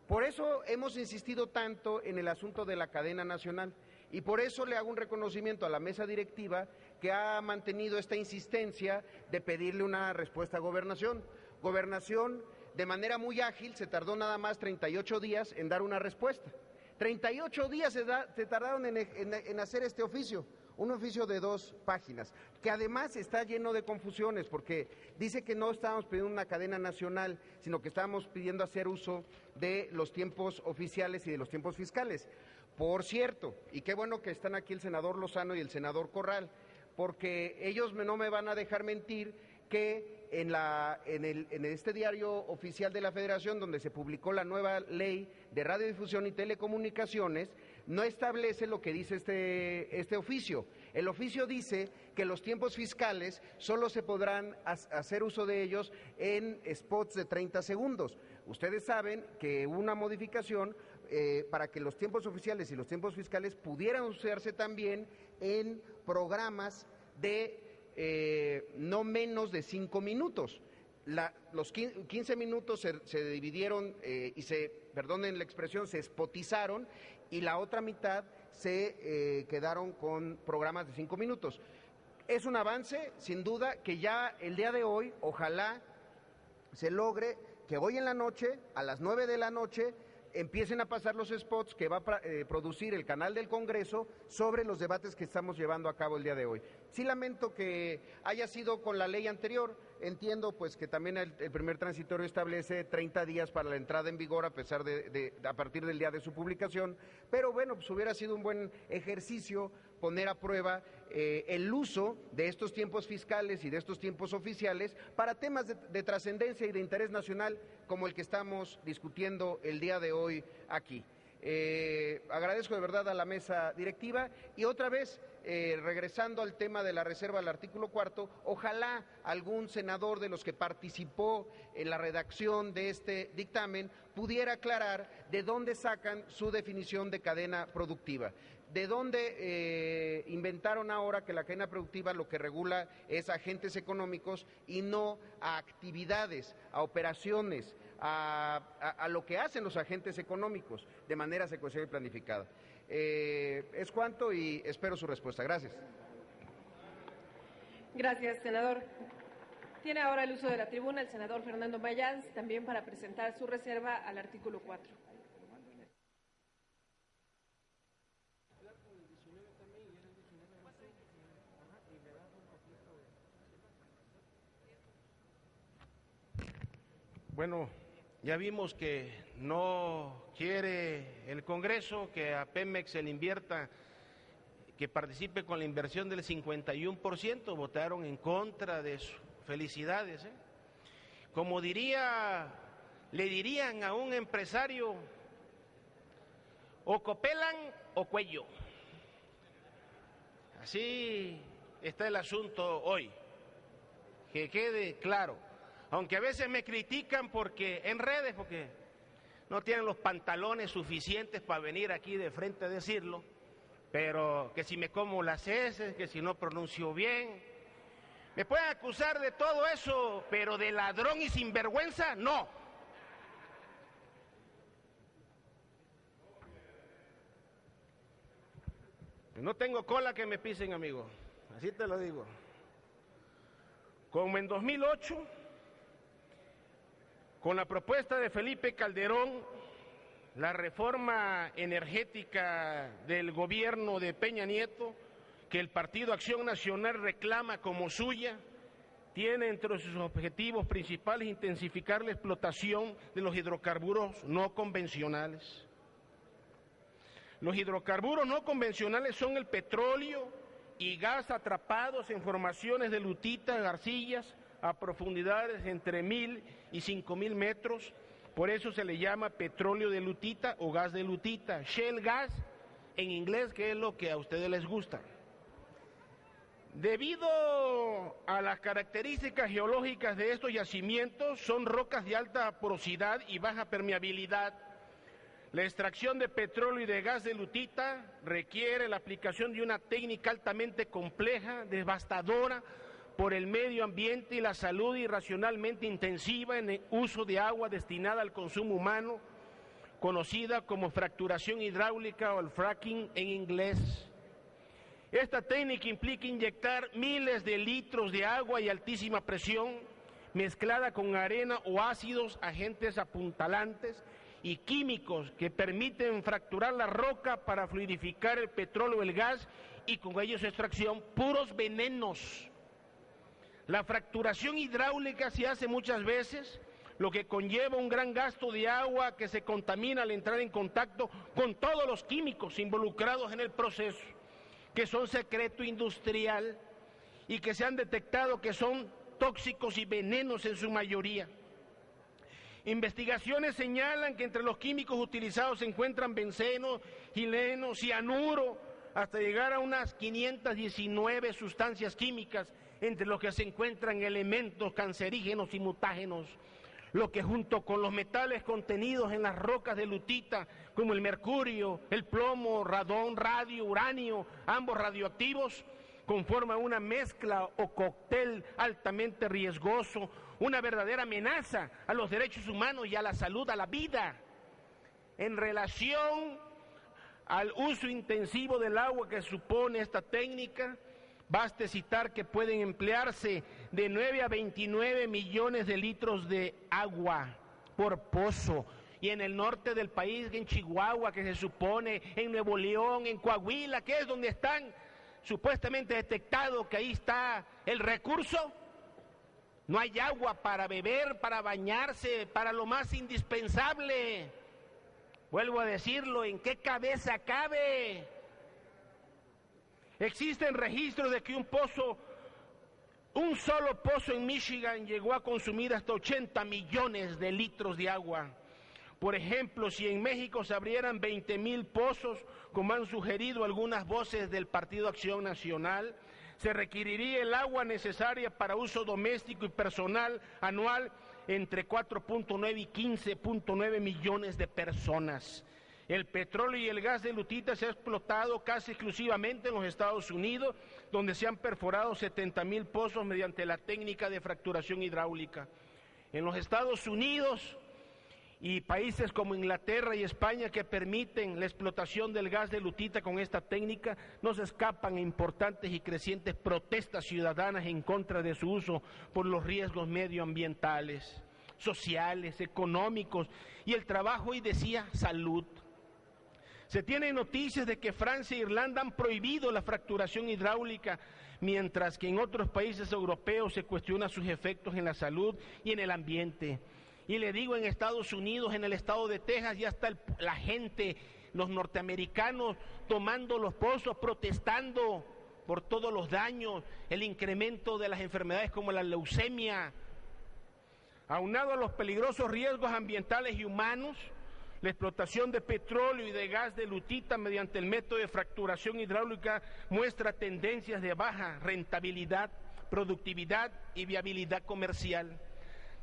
Por eso hemos insistido tanto en el asunto de la cadena nacional y por eso le hago un reconocimiento a la mesa directiva que ha mantenido esta insistencia de pedirle una respuesta a Gobernación. Gobernación, de manera muy ágil, se tardó nada más 38 días en dar una respuesta. 38 días se tardaron en hacer este oficio. Un oficio de 2 páginas, que además está lleno de confusiones, porque dice que no estábamos pidiendo una cadena nacional, sino que estábamos pidiendo hacer uso de los tiempos oficiales y de los tiempos fiscales. Por cierto, y qué bueno que están aquí el senador Lozano y el senador Corral, porque ellos no me van a dejar mentir que en este diario oficial de la Federación, donde se publicó la nueva ley de radiodifusión y telecomunicaciones, no establece lo que dice este oficio. El oficio dice que los tiempos fiscales solo se podrán hacer uso de ellos en spots de 30 segundos. Ustedes saben que hubo una modificación para que los tiempos oficiales y los tiempos fiscales pudieran usarse también en programas de no menos de 5 minutos. Los 15 minutos se dividieron y perdonen la expresión, se spotizaron, y la otra mitad se quedaron con programas de 5 minutos. Es un avance, sin duda, que ya el día de hoy, ojalá se logre que hoy en la noche, a las 9 de la noche, empiecen a pasar los spots que va a producir el canal del Congreso sobre los debates que estamos llevando a cabo el día de hoy. Sí lamento que haya sido con la ley anterior, entiendo pues que también el primer transitorio establece 30 días para la entrada en vigor a partir del día de su publicación, pero bueno, pues hubiera sido un buen ejercicio poner a prueba el uso de estos tiempos fiscales y de estos tiempos oficiales para temas de trascendencia y de interés nacional como el que estamos discutiendo el día de hoy aquí. Agradezco de verdad a la mesa directiva y otra vez, regresando al tema de la reserva al artículo 4, ojalá algún senador de los que participó en la redacción de este dictamen pudiera aclarar de dónde sacan su definición de cadena productiva. ¿De dónde inventaron ahora que la cadena productiva lo que regula es a agentes económicos y no a actividades, a operaciones, a lo que hacen los agentes económicos de manera secuencial y planificada? Es cuanto y espero su respuesta. Gracias. Gracias, senador. Tiene ahora el uso de la tribuna el senador Fernando Mayans, también para presentar su reserva al artículo 4. Bueno, ya vimos que no quiere el Congreso que a Pemex se le invierta, que participe con la inversión del 51%, votaron en contra de eso. Felicidades, ¿eh? Como le dirían a un empresario, o copelan o cuello. Así está el asunto hoy, que quede claro. Aunque a veces me critican en redes, porque no tienen los pantalones suficientes para venir aquí de frente a decirlo, pero que si me como las heces, que si no pronuncio bien, me pueden acusar de todo eso, pero de ladrón y sinvergüenza, no. No tengo cola que me pisen, amigo, así te lo digo. Como en 2008... con la propuesta de Felipe Calderón, la reforma energética del gobierno de Peña Nieto, que el Partido Acción Nacional reclama como suya, tiene entre sus objetivos principales intensificar la explotación de los hidrocarburos no convencionales. Los hidrocarburos no convencionales son el petróleo y gas atrapados en formaciones de lutitas, arcillas, a profundidades entre 1.000 y 5.000 metros, por eso se le llama petróleo de lutita o gas de lutita, shale gas en inglés, que es lo que a ustedes les gusta. Debido a las características geológicas de estos yacimientos, son rocas de alta porosidad y baja permeabilidad. La extracción de petróleo y de gas de lutita requiere la aplicación de una técnica altamente compleja, devastadora por el medio ambiente y la salud, irracionalmente intensiva en el uso de agua destinada al consumo humano, conocida como fracturación hidráulica o el fracking en inglés. Esta técnica implica inyectar miles de litros de agua y altísima presión, mezclada con arena o ácidos, agentes apuntalantes y químicos que permiten fracturar la roca para fluidificar el petróleo o el gas y con ello su extracción, puros venenos. La fracturación hidráulica se hace muchas veces lo que conlleva un gran gasto de agua que se contamina al entrar en contacto con todos los químicos involucrados en el proceso, que son secreto industrial y que se han detectado que son tóxicos y venenos en su mayoría. Investigaciones señalan que entre los químicos utilizados se encuentran benceno, gileno, cianuro, hasta llegar a unas 519 sustancias químicas, entre los que se encuentran elementos cancerígenos y mutágenos, lo que junto con los metales contenidos en las rocas de lutita, como el mercurio, el plomo, radón, radio, uranio, ambos radioactivos, conforman una mezcla o cóctel altamente riesgoso, una verdadera amenaza a los derechos humanos y a la salud, a la vida. En relación al uso intensivo del agua que supone esta técnica, baste citar que pueden emplearse de 9 a 29 millones de litros de agua por pozo. Y en el norte del país, en Chihuahua, que se supone, en Nuevo León, en Coahuila, que es donde están supuestamente detectado que ahí está el recurso, no hay agua para beber, para bañarse, para lo más indispensable. Vuelvo a decirlo, ¿en qué cabeza cabe? Existen registros de que un solo pozo en Michigan llegó a consumir hasta 80 millones de litros de agua. Por ejemplo, si en México se abrieran 20,000 pozos, como han sugerido algunas voces del Partido Acción Nacional, se requeriría el agua necesaria para uso doméstico y personal anual entre 4.9 y 15.9 millones de personas. El petróleo y el gas de lutita se ha explotado casi exclusivamente en los Estados Unidos, donde se han perforado 70,000 pozos mediante la técnica de fracturación hidráulica. En los Estados Unidos y países como Inglaterra y España que permiten la explotación del gas de lutita con esta técnica, no se escapan importantes y crecientes protestas ciudadanas en contra de su uso por los riesgos medioambientales, sociales, económicos y el trabajo, y decía, salud. Se tienen noticias de que Francia e Irlanda han prohibido la fracturación hidráulica, mientras que en otros países europeos se cuestiona sus efectos en la salud y en el ambiente. Y le digo, en Estados Unidos, en el estado de Texas, ya está la gente, los norteamericanos, tomando los pozos, protestando por todos los daños, el incremento de las enfermedades como la leucemia. Aunado a los peligrosos riesgos ambientales y humanos, la explotación de petróleo y de gas de lutita mediante el método de fracturación hidráulica muestra tendencias de baja rentabilidad, productividad y viabilidad comercial.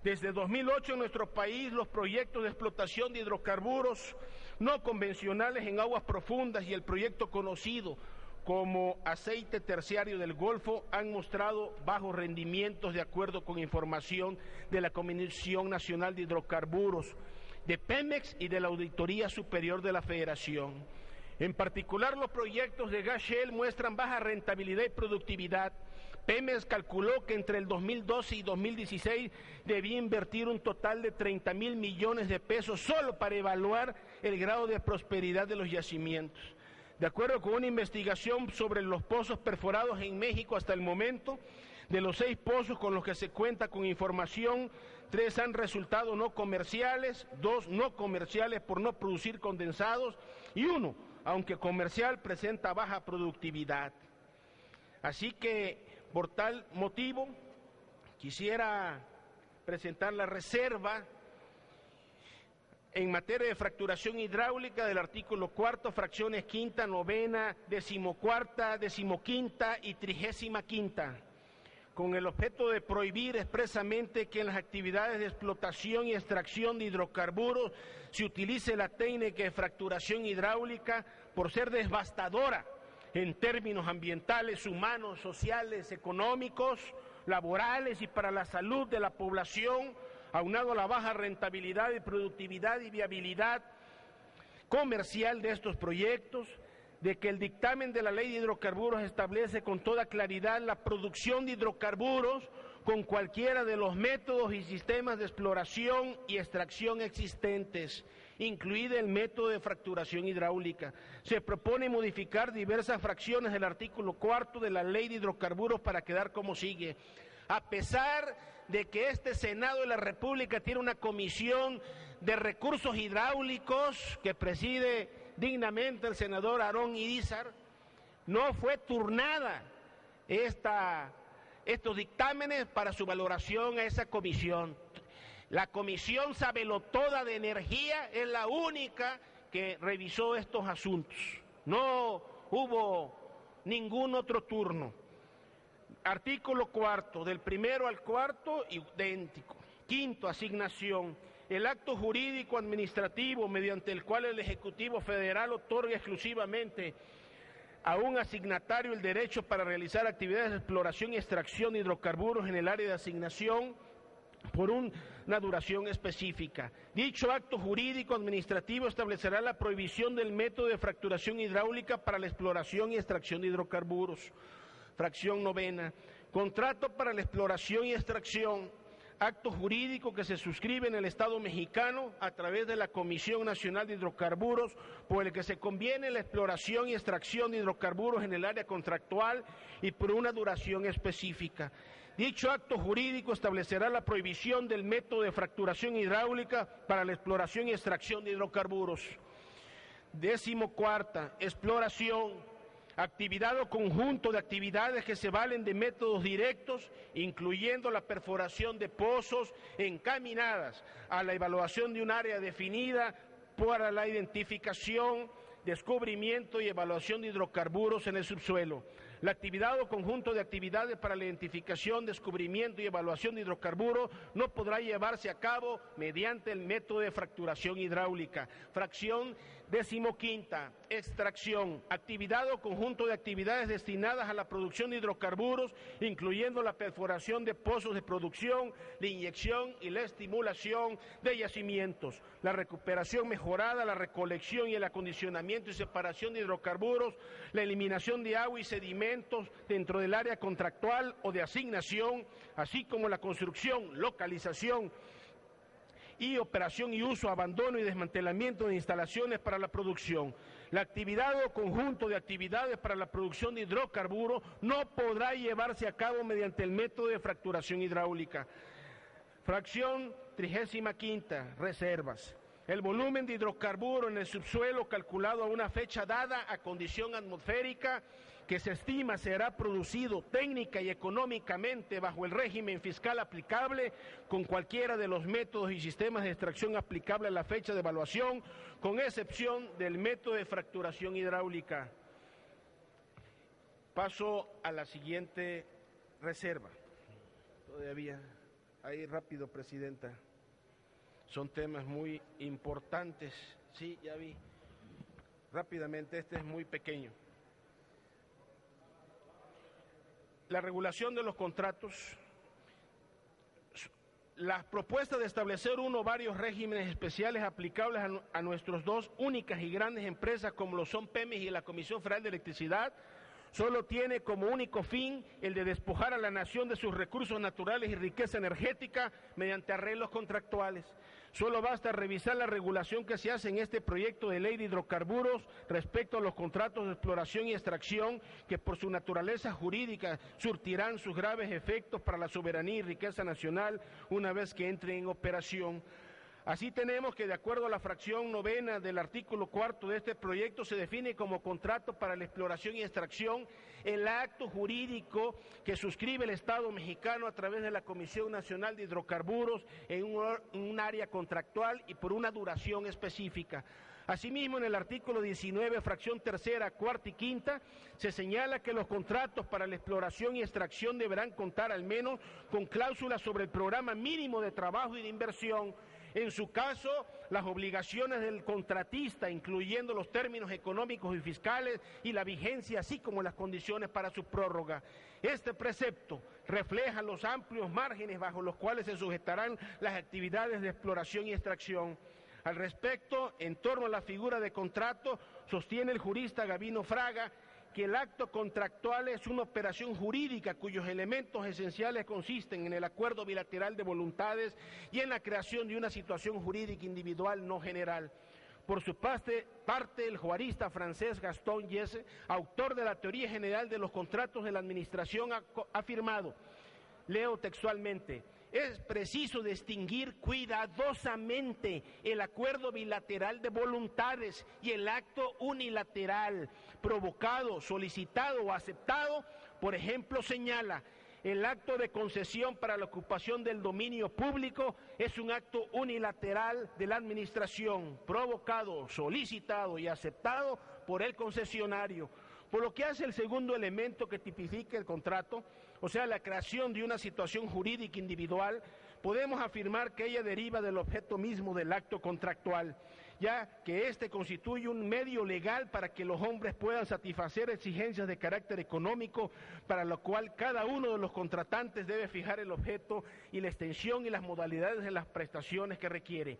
Desde 2008 en nuestro país los proyectos de explotación de hidrocarburos no convencionales en aguas profundas y el proyecto conocido como aceite terciario del Golfo han mostrado bajos rendimientos de acuerdo con información de la Comisión Nacional de Hidrocarburos, de Pemex y de la Auditoría Superior de la Federación. En particular, los proyectos de gas shale muestran baja rentabilidad y productividad. Pemex calculó que entre el 2012 y 2016 debía invertir un total de 30,000 millones de pesos solo para evaluar el grado de prosperidad de los yacimientos. De acuerdo con una investigación sobre los pozos perforados en México hasta el momento, de los 6 pozos con los que se cuenta con información, 3 han resultado no comerciales, 2 no comerciales por no producir condensados y 1, aunque comercial, presenta baja productividad. Así que, por tal motivo, quisiera presentar la reserva en materia de fracturación hidráulica del artículo 4, fracciones quinta, novena, 14ª, 15ª y 35ª, con el objeto de prohibir expresamente que en las actividades de explotación y extracción de hidrocarburos se utilice la técnica de fracturación hidráulica por ser devastadora en términos ambientales, humanos, sociales, económicos, laborales y para la salud de la población, aunado a la baja rentabilidad y productividad y viabilidad comercial de estos proyectos, de que el dictamen de la Ley de Hidrocarburos establece con toda claridad la producción de hidrocarburos con cualquiera de los métodos y sistemas de exploración y extracción existentes, incluido el método de fracturación hidráulica. Se propone modificar diversas fracciones del artículo 4 de la Ley de Hidrocarburos para quedar como sigue. a pesar de que este Senado de la República tiene una comisión de recursos hidráulicos que preside dignamente el senador Aarón Irizar, no fue turnada estos dictámenes para su valoración a esa comisión. La Comisión Sabelotoda de Energía es la única que revisó estos asuntos. No hubo ningún otro turno. Artículo 4, del 1 al 4, idéntico. 5º, asignación. El acto jurídico administrativo mediante el cual el Ejecutivo Federal otorga exclusivamente a un asignatario el derecho para realizar actividades de exploración y extracción de hidrocarburos en el área de asignación por una duración específica. Dicho acto jurídico administrativo establecerá la prohibición del método de fracturación hidráulica para la exploración y extracción de hidrocarburos. Fracción 9. Contrato para la exploración y extracción. Acto jurídico que se suscribe en el Estado mexicano a través de la Comisión Nacional de Hidrocarburos, por el que se conviene la exploración y extracción de hidrocarburos en el área contractual y por una duración específica. Dicho acto jurídico establecerá la prohibición del método de fracturación hidráulica para la exploración y extracción de hidrocarburos. 14ª, exploración. Actividad o conjunto de actividades que se valen de métodos directos, incluyendo la perforación de pozos encaminadas a la evaluación de un área definida para la identificación, descubrimiento y evaluación de hidrocarburos en el subsuelo. La actividad o conjunto de actividades para la identificación, descubrimiento y evaluación de hidrocarburos no podrá llevarse a cabo mediante el método de fracturación hidráulica. Fracción 15ª, extracción. Actividad o conjunto de actividades destinadas a la producción de hidrocarburos, incluyendo la perforación de pozos de producción, la inyección y la estimulación de yacimientos, la recuperación mejorada, la recolección y el acondicionamiento y separación de hidrocarburos, la eliminación de agua y sedimentos dentro del área contractual o de asignación, así como la construcción, localización y operación y uso, abandono y desmantelamiento de instalaciones para la producción. La actividad o conjunto de actividades para la producción de hidrocarburos no podrá llevarse a cabo mediante el método de fracturación hidráulica. Fracción 35ª, reservas. El volumen de hidrocarburo en el subsuelo calculado a una fecha dada a condición atmosférica que se estima será producido técnica y económicamente bajo el régimen fiscal aplicable con cualquiera de los métodos y sistemas de extracción aplicable a la fecha de evaluación, con excepción del método de fracturación hidráulica. Paso a la siguiente reserva. Todavía, ahí rápido, Presidenta. Son temas muy importantes. Sí, ya vi. Rápidamente, este es muy pequeño. La regulación de los contratos. Las propuestas de establecer uno o varios regímenes especiales aplicables a nuestras dos únicas y grandes empresas como lo son Pemex y la Comisión Federal de Electricidad solo tiene como único fin el de despojar a la nación de sus recursos naturales y riqueza energética mediante arreglos contractuales. Solo basta revisar la regulación que se hace en este proyecto de ley de hidrocarburos respecto a los contratos de exploración y extracción que por su naturaleza jurídica surtirán sus graves efectos para la soberanía y riqueza nacional una vez que entren en operación. Así tenemos que, de acuerdo a la fracción 9 del artículo 4 de este proyecto, se define como contrato para la exploración y extracción el acto jurídico que suscribe el Estado mexicano a través de la Comisión Nacional de Hidrocarburos en un área contractual y por una duración específica. Asimismo, en el artículo 19, fracción 3ª, 4ª y 5ª, se señala que los contratos para la exploración y extracción deberán contar al menos con cláusulas sobre el programa mínimo de trabajo y de inversión. En su caso, las obligaciones del contratista, incluyendo los términos económicos y fiscales y la vigencia, así como las condiciones para su prórroga. Este precepto refleja los amplios márgenes bajo los cuales se sujetarán las actividades de exploración y extracción. Al respecto, en torno a la figura de contrato, sostiene el jurista Gabino Fraga que el acto contractual es una operación jurídica cuyos elementos esenciales consisten en el acuerdo bilateral de voluntades y en la creación de una situación jurídica individual no general. Por su parte, el jurista francés Gaston Yesse, autor de la teoría general de los contratos de la administración, ha afirmado: Leo textualmente: es preciso distinguir cuidadosamente el acuerdo bilateral de voluntades y el acto unilateral, provocado, solicitado o aceptado. Por ejemplo, señala: el acto de concesión para la ocupación del dominio público es un acto unilateral de la administración, provocado, solicitado y aceptado por el concesionario. Por lo que hace el segundo elemento que tipifica el contrato, o sea, la creación de una situación jurídica individual, podemos afirmar que ella deriva del objeto mismo del acto contractual, ya que éste constituye un medio legal para que los hombres puedan satisfacer exigencias de carácter económico, para lo cual cada uno de los contratantes debe fijar el objeto y la extensión y las modalidades de las prestaciones que requiere.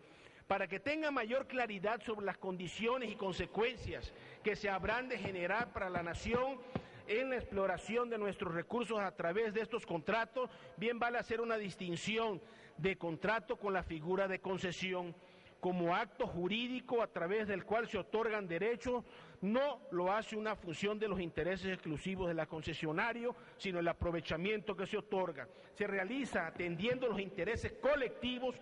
Para que tenga mayor claridad sobre las condiciones y consecuencias que se habrán de generar para la nación en la exploración de nuestros recursos a través de estos contratos, bien vale hacer una distinción de contrato con la figura de concesión. Como acto jurídico a través del cual se otorgan derechos, no lo hace una función de los intereses exclusivos del concesionario, sino el aprovechamiento que se otorga. Se realiza atendiendo los intereses colectivos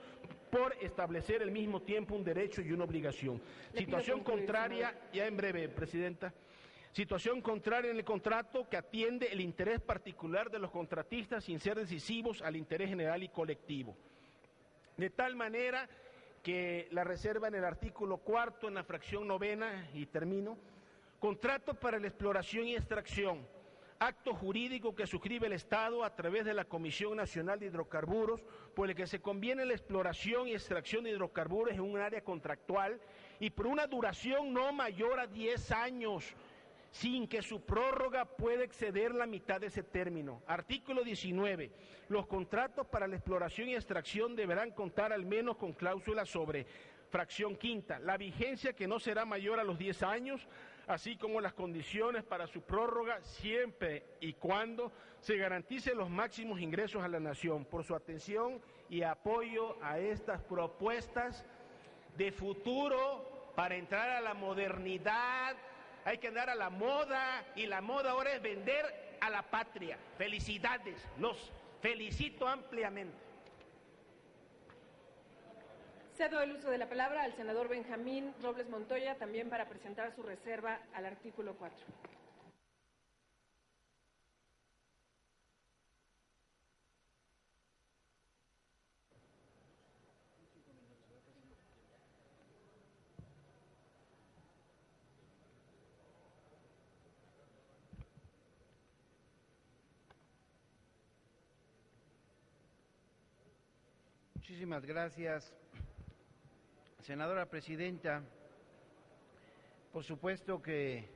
por establecer al mismo tiempo un derecho y una obligación. Situación contraria, ya en breve, Presidenta. Situación contraria en el contrato que atiende el interés particular de los contratistas sin ser decisivos al interés general y colectivo. De tal manera que la reserva en el artículo 4, en la fracción 9, y termino: contrato para la exploración y extracción, acto jurídico que suscribe el Estado a través de la Comisión Nacional de Hidrocarburos, por el que se conviene la exploración y extracción de hidrocarburos en un área contractual y por una duración no mayor a 10 años, sin que su prórroga pueda exceder la mitad de ese término. Artículo 19. Los contratos para la exploración y extracción deberán contar al menos con cláusulas sobre: fracción 5, la vigencia que no será mayor a los 10 años, así como las condiciones para su prórroga, siempre y cuando se garanticen los máximos ingresos a la nación. Por su atención y apoyo a estas propuestas de futuro para entrar a la modernidad. Hay que andar a la moda, y la moda ahora es vender a la patria. Felicidades, los felicito ampliamente. Cedo el uso de la palabra al senador Benjamín Robles Montoya, también para presentar su reserva al artículo 4. Muchísimas gracias, senadora presidenta. Por supuesto que,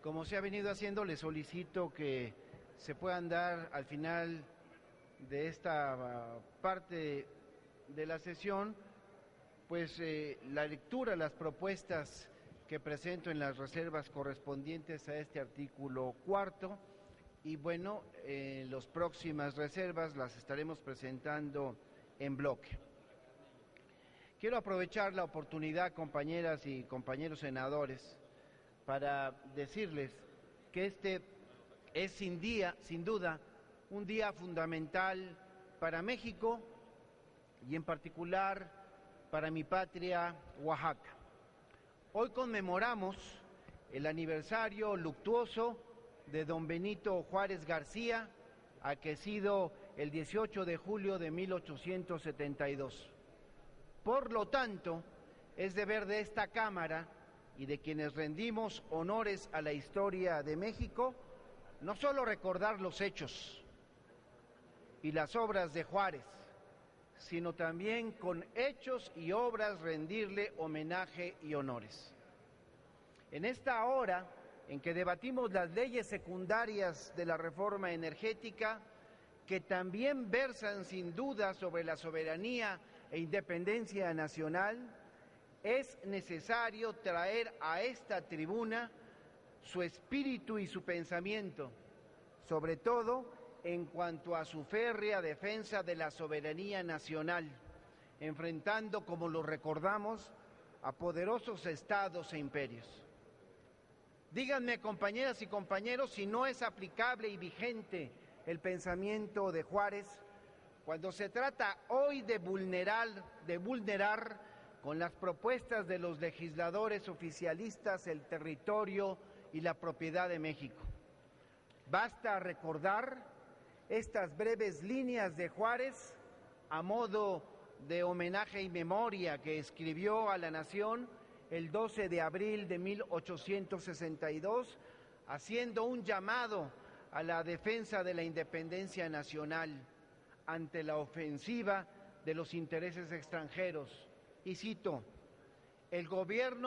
como se ha venido haciendo, le solicito que se puedan dar al final de esta parte de la sesión, pues la lectura, las propuestas que presento en las reservas correspondientes a este artículo 4, y bueno, las próximas reservas las estaremos presentando en bloque. Quiero aprovechar la oportunidad, compañeras y compañeros senadores, para decirles que este es sin duda un día fundamental para México y en particular para mi patria, Oaxaca. Hoy conmemoramos el aniversario luctuoso de don Benito Juárez García, aquecido el 18 de julio de 1872. Por lo tanto, es deber de esta Cámara y de quienes rendimos honores a la historia de México, no solo recordar los hechos y las obras de Juárez, sino también con hechos y obras rendirle homenaje y honores. En esta hora en que debatimos las leyes secundarias de la reforma energética, que también versan sin duda sobre la soberanía e independencia nacional, es necesario traer a esta tribuna su espíritu y su pensamiento, sobre todo en cuanto a su férrea defensa de la soberanía nacional, enfrentando, como lo recordamos, a poderosos estados e imperios. Díganme, compañeras y compañeros, si no es aplicable y vigente el pensamiento de Juárez, cuando se trata hoy de vulnerar con las propuestas de los legisladores oficialistas el territorio y la propiedad de México. Basta recordar estas breves líneas de Juárez a modo de homenaje y memoria que escribió a la Nación el 12 de abril de 1862, haciendo un llamado a la defensa de la independencia nacional ante la ofensiva de los intereses extranjeros. Y cito: el gobierno